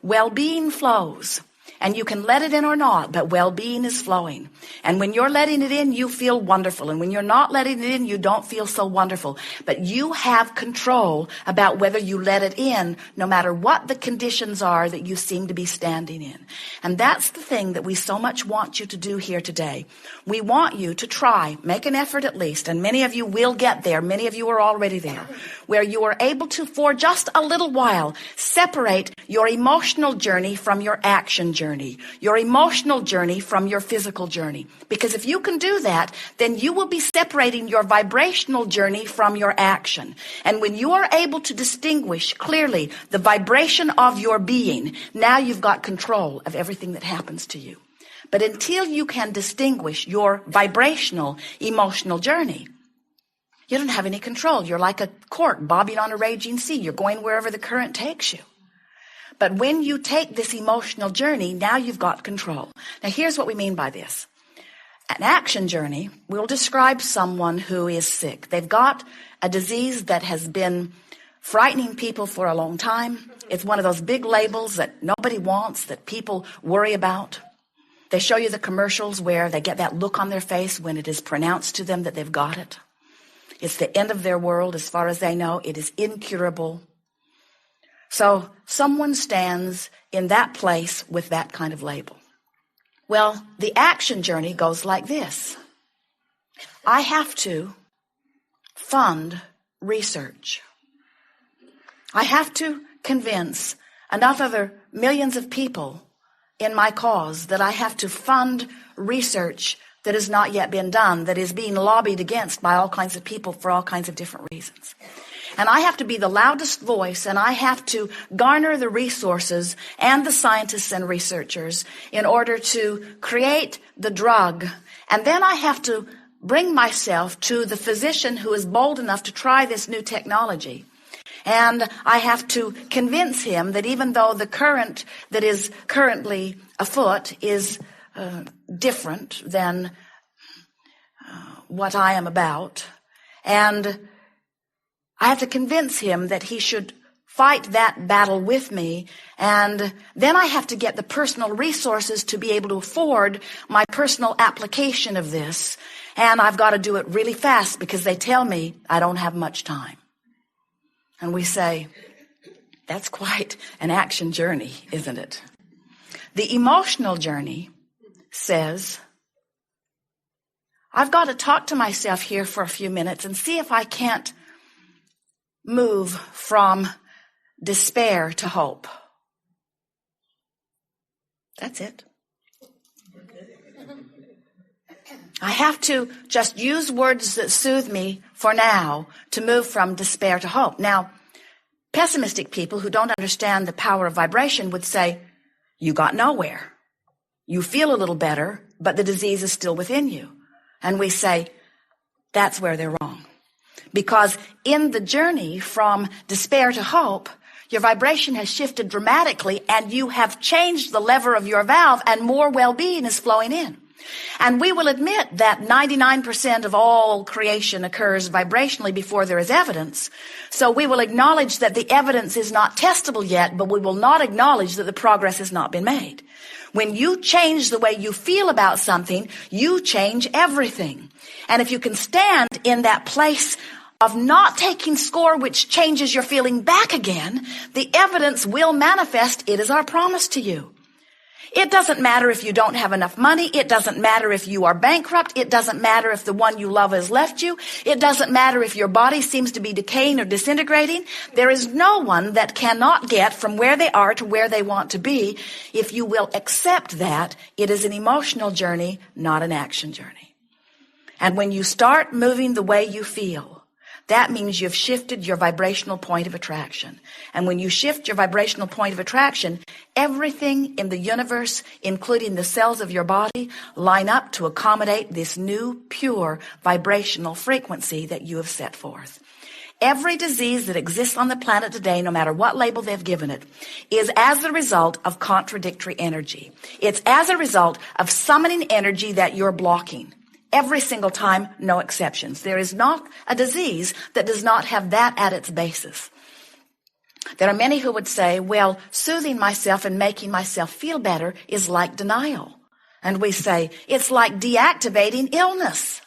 Well-being flows. And you can let it in or not, but well-being is flowing. And when you're letting it in, you feel wonderful. And when you're not letting it in, you don't feel so wonderful. But you have control about whether you let it in, no matter what the conditions are that you seem to be standing in. And that's the thing that we so much want you to do here today. We want you to try, make an effort at least, and many of you will get there. Many of you are already there, where you are able to, for just a little while, separate your emotional journey from your action journey, your emotional journey from your physical journey. Because if you can do that, then you will be separating your vibrational journey from your action. And when you are able to distinguish clearly the vibration of your being, now you've got control of everything that happens to you. But until you can distinguish your vibrational, emotional journey, you don't have any control. You're like a cork bobbing on a raging sea. You're going wherever the current takes you. But when you take this emotional journey, now you've got control. Now, here's what we mean by this. An action journey will describe someone who is sick. They've got a disease that has been frightening people for a long time. It's one of those big labels that nobody wants, that people worry about. They show you the commercials where they get that look on their face when it is pronounced to them that they've got it. It's the end of their world as far as they know. It is incurable. So someone stands in that place with that kind of label. Well, the action journey goes like this. I have to fund research. I have to convince enough other millions of people in my cause that I have to fund research that has not yet been done, that is being lobbied against by all kinds of people for all kinds of different reasons. And I have to be the loudest voice, and I have to garner the resources and the scientists and researchers in order to create the drug. And then I have to bring myself to the physician who is bold enough to try this new technology. And I have to convince him that even though the current that is currently afoot is different than what I am about, and I have to convince him that he should fight that battle with me, and then I have to get the personal resources to be able to afford my personal application of this, and I've got to do it really fast because they tell me I don't have much time. And we say, that's quite an action journey, isn't it? The emotional journey says, I've got to talk to myself here for a few minutes and see if I can't move from despair to hope. That's it. I have to just use words that soothe me for now to move from despair to hope. Now, pessimistic people who don't understand the power of vibration would say, you got nowhere. You feel a little better, but the disease is still within you. And we say, that's where they're wrong. Because in the journey from despair to hope, your vibration has shifted dramatically and you have changed the lever of your valve and more well-being is flowing in. And we will admit that 99% of all creation occurs vibrationally before there is evidence. So we will acknowledge that the evidence is not testable yet, but we will not acknowledge that the progress has not been made. When you change the way you feel about something, you change everything. And if you can stand in that place of not taking score, which changes your feeling back again, the evidence will manifest. It is our promise to you. It doesn't matter if you don't have enough money. It doesn't matter if you are bankrupt. It doesn't matter if the one you love has left you. It doesn't matter if your body seems to be decaying or disintegrating. There is no one that cannot get from where they are to where they want to be. If you will accept that, it is an emotional journey, not an action journey. And when you start moving the way you feel, that means you've shifted your vibrational point of attraction. And when you shift your vibrational point of attraction, everything in the universe, including the cells of your body, line up to accommodate this new, pure vibrational frequency that you have set forth. Every disease that exists on the planet today, no matter what label they've given it, is as a result of contradictory energy. It's as a result of summoning energy that you're blocking. Every single time, no exceptions. There is not a disease that does not have that at its basis. There are many who would say, well, soothing myself and making myself feel better is like denial. And we say, it's like deactivating illness.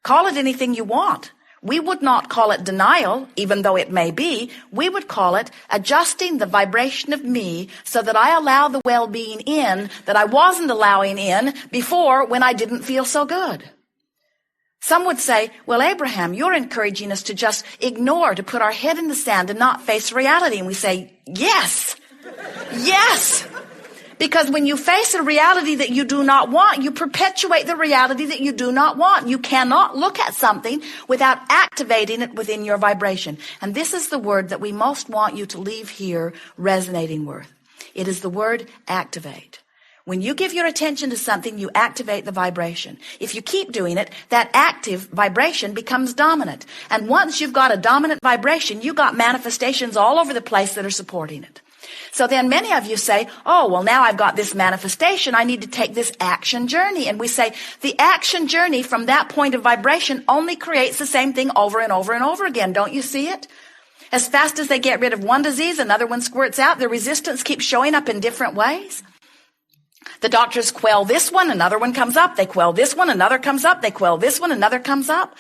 Call it anything you want. We would not call it denial, even though it may be. We would call it adjusting the vibration of me so that I allow the well-being in that I wasn't allowing in before when I didn't feel so good. Some would say, well, Abraham, you're encouraging us to just ignore, to put our head in the sand and not face reality. And we say, yes, yes. Because when you face a reality that you do not want, you perpetuate the reality that you do not want. You cannot look at something without activating it within your vibration. And this is the word that we most want you to leave here resonating with. It is the word activate. When you give your attention to something, you activate the vibration. If you keep doing it, that active vibration becomes dominant. And once you've got a dominant vibration, you've got manifestations all over the place that are supporting it. So then many of you say, oh, well, now I've got this manifestation. I need to take this action journey. And we say the action journey from that point of vibration only creates the same thing over and over and over again. Don't you see it? As fast as they get rid of one disease, another one squirts out. The resistance keeps showing up in different ways. The doctors quell this one, another one comes up. They quell this one, another comes up. They quell this one, another comes up.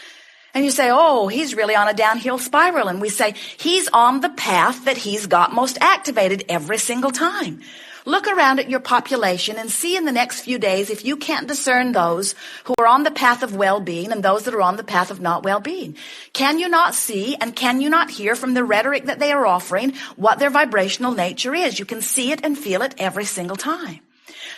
And you say, oh, he's really on a downhill spiral. And we say, he's on the path that he's got most activated every single time. Look around at your population and see in the next few days if you can't discern those who are on the path of well-being and those that are on the path of not well-being. Can you not see and can you not hear from the rhetoric that they are offering what their vibrational nature is? You can see it and feel it every single time.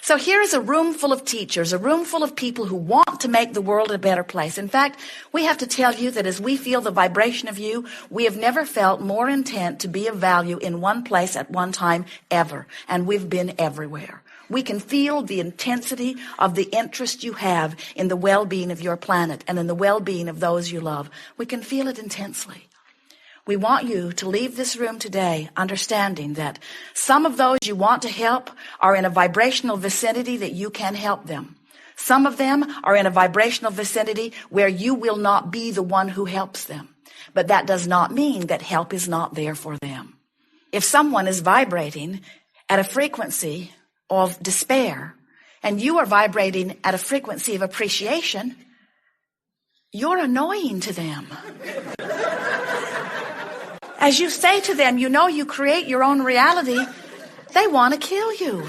So here is a room full of teachers, a room full of people who want to make the world a better place. In fact, we have to tell you that as we feel the vibration of you, we have never felt more intent to be of value in one place at one time ever. And we've been everywhere. We can feel the intensity of the interest you have in the well-being of your planet and in the well-being of those you love. We can feel it intensely. We want you to leave this room today understanding that some of those you want to help are in a vibrational vicinity that you can help them. Some of them are in a vibrational vicinity where you will not be the one who helps them. But that does not mean that help is not there for them. If someone is vibrating at a frequency of despair and you are vibrating at a frequency of appreciation, you're annoying to them. As you say to them, you know you create your own reality, they want to kill you.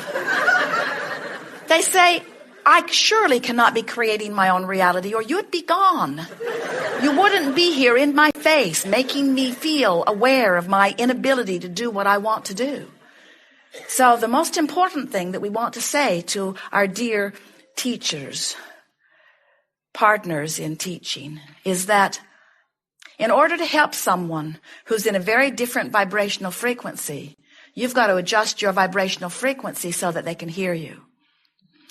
They say, I surely cannot be creating my own reality or you'd be gone. You wouldn't be here in my face, making me feel aware of my inability to do what I want to do. So the most important thing that we want to say to our dear teachers, partners in teaching, is that in order to help someone who's in a very different vibrational frequency, you've got to adjust your vibrational frequency so that they can hear you.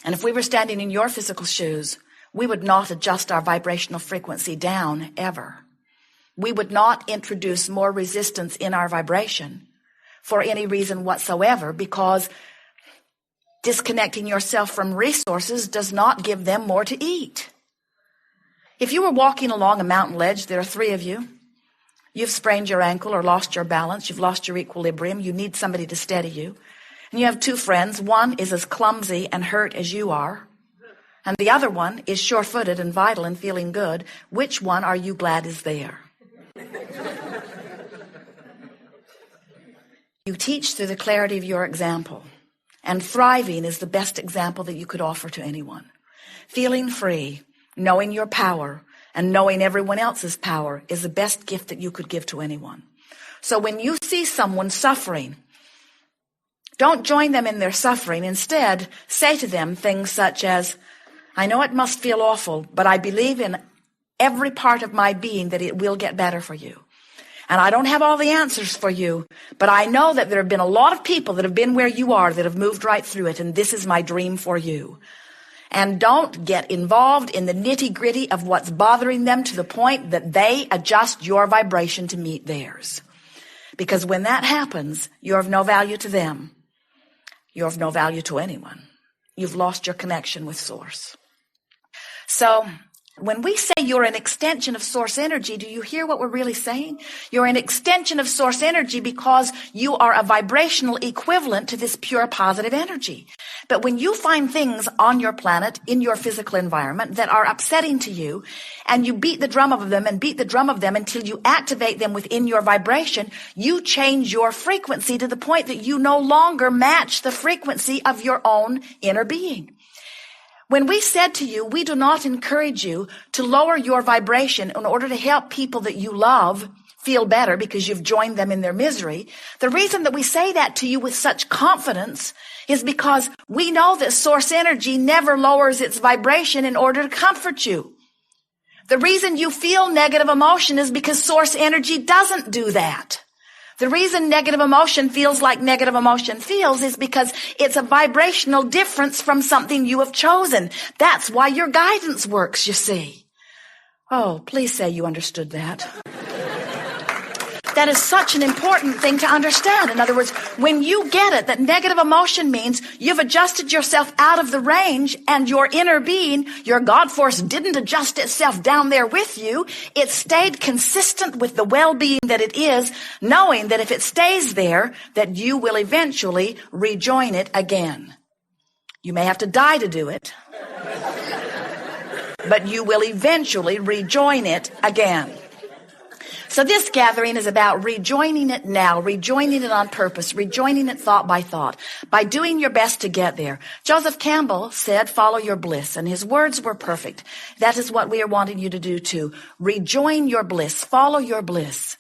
And if we were standing in your physical shoes, we would not adjust our vibrational frequency down ever. We would not introduce more resistance in our vibration for any reason whatsoever, because disconnecting yourself from resources does not give them more to eat. If you were walking along a mountain ledge, there are three of you. You've sprained your ankle or lost your balance. You've lost your equilibrium. You need somebody to steady you. And you have two friends. One is as clumsy and hurt as you are. And the other one is sure-footed and vital and feeling good. Which one are you glad is there? You teach through the clarity of your example. And thriving is the best example that you could offer to anyone. Feeling free, knowing your power, and knowing everyone else's power is the best gift that you could give to anyone. So when you see someone suffering, don't join them in their suffering. Instead, say to them things such as, I know it must feel awful, but I believe in every part of my being that it will get better for you. And I don't have all the answers for you, but I know that there have been a lot of people that have been where you are that have moved right through it, and this is my dream for you. And don't get involved in the nitty-gritty of what's bothering them to the point that they adjust your vibration to meet theirs. Because when that happens, you're of no value to them. You're of no value to anyone. You've lost your connection with Source. So When we say you're an extension of source energy, do you hear what we're really saying? You're an extension of source energy because you are a vibrational equivalent to this pure positive energy. But when you find things on your planet, in your physical environment that are upsetting to you, and you beat the drum of them and beat the drum of them until you activate them within your vibration, you change your frequency to the point that you no longer match the frequency of your own inner being. When we said to you, we do not encourage you to lower your vibration in order to help people that you love feel better because you've joined them in their misery. The reason that we say that to you with such confidence is because we know that source energy never lowers its vibration in order to comfort you. The reason you feel negative emotion is because source energy doesn't do that. The reason negative emotion feels like negative emotion feels is because it's a vibrational difference from something you have chosen. That's why your guidance works, you see. Oh, please say you understood that. That is such an important thing to understand. In other words, when you get it, that negative emotion means you've adjusted yourself out of the range and your inner being, your God force, didn't adjust itself down there with you. It stayed consistent with the well-being that it is, knowing that if it stays there, that you will eventually rejoin it again. You may have to die to do it, but you will eventually rejoin it again. So this gathering is about rejoining it now, rejoining it on purpose, rejoining it thought by thought, by doing your best to get there. Joseph Campbell said, follow your bliss, and his words were perfect. That is what we are wanting you to do too. Rejoin your bliss, follow your bliss.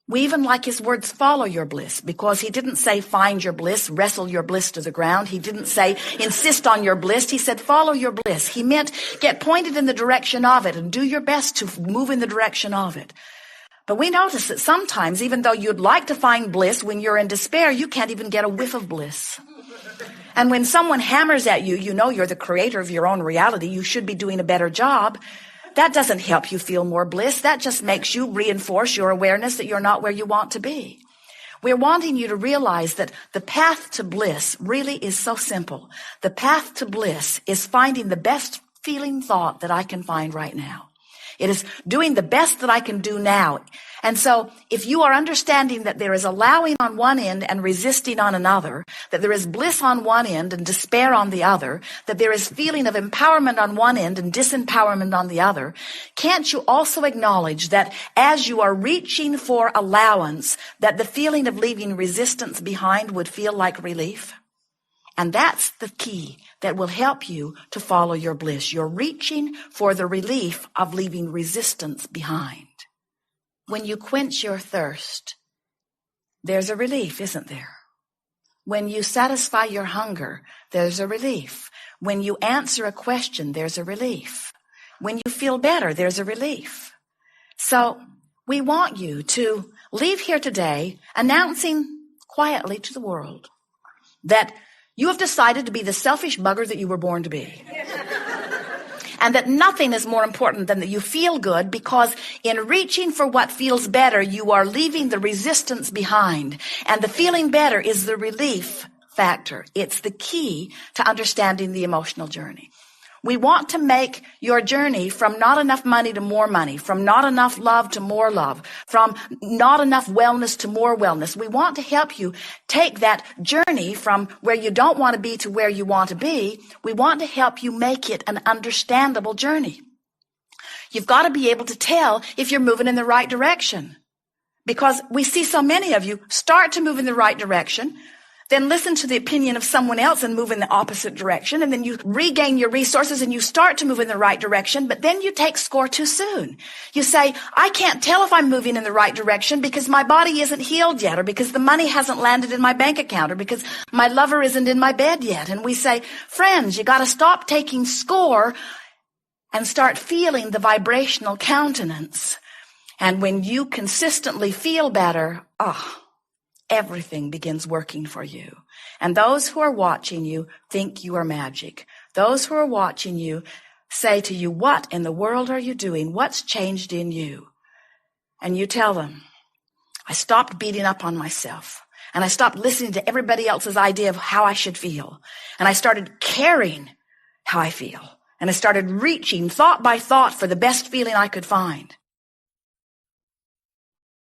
We even like his words, follow your bliss, because he didn't say find your bliss, wrestle your bliss to the ground. He didn't say insist on your bliss. He said follow your bliss. He meant get pointed in the direction of it and do your best to move in the direction of it. But we notice that sometimes, even though you'd like to find bliss, when you're in despair, you can't even get a whiff of bliss. And when someone hammers at you, you know you're the creator of your own reality. You should be doing a better job. That doesn't help you feel more bliss. That just makes you reinforce your awareness that you're not where you want to be. We're wanting you to realize that the path to bliss really is so simple. The path to bliss is finding the best feeling thought that I can find right now. It is doing the best that I can do now. And so if you are understanding that there is allowing on one end and resisting on another, that there is bliss on one end and despair on the other, that there is feeling of empowerment on one end and disempowerment on the other, can't you also acknowledge that as you are reaching for allowance, that the feeling of leaving resistance behind would feel like relief? And that's the key that will help you to follow your bliss. You're reaching for the relief of leaving resistance behind. When you quench your thirst, there's a relief, isn't there? When you satisfy your hunger, there's a relief. When you answer a question, there's a relief. When you feel better, there's a relief. So we want you to leave here today announcing quietly to the world that you have decided to be the selfish bugger that you were born to be. And that nothing is more important than that you feel good, because in reaching for what feels better, you are leaving the resistance behind. And the feeling better is the relief factor. It's the key to understanding the emotional journey. We want to make your journey from not enough money to more money, from not enough love to more love, from not enough wellness to more wellness. We want to help you take that journey from where you don't want to be to where you want to be. We want to help you make it an understandable journey. You've got to be able to tell if you're moving in the right direction, because we see so many of you start to move in the right direction, then listen to the opinion of someone else and move in the opposite direction. And then you regain your resources and you start to move in the right direction. But then you take score too soon. You say, I can't tell if I'm moving in the right direction because my body isn't healed yet, or because the money hasn't landed in my bank account, or because my lover isn't in my bed yet. And we say, friends, you got to stop taking score and start feeling the vibrational countenance. And when you consistently feel better, everything begins working for you. And those who are watching you think you are magic. Those who are watching you say to you, what in the world are you doing? What's changed in you? And you tell them, I stopped beating up on myself. And I stopped listening to everybody else's idea of how I should feel. And I started caring how I feel. And I started reaching thought by thought for the best feeling I could find.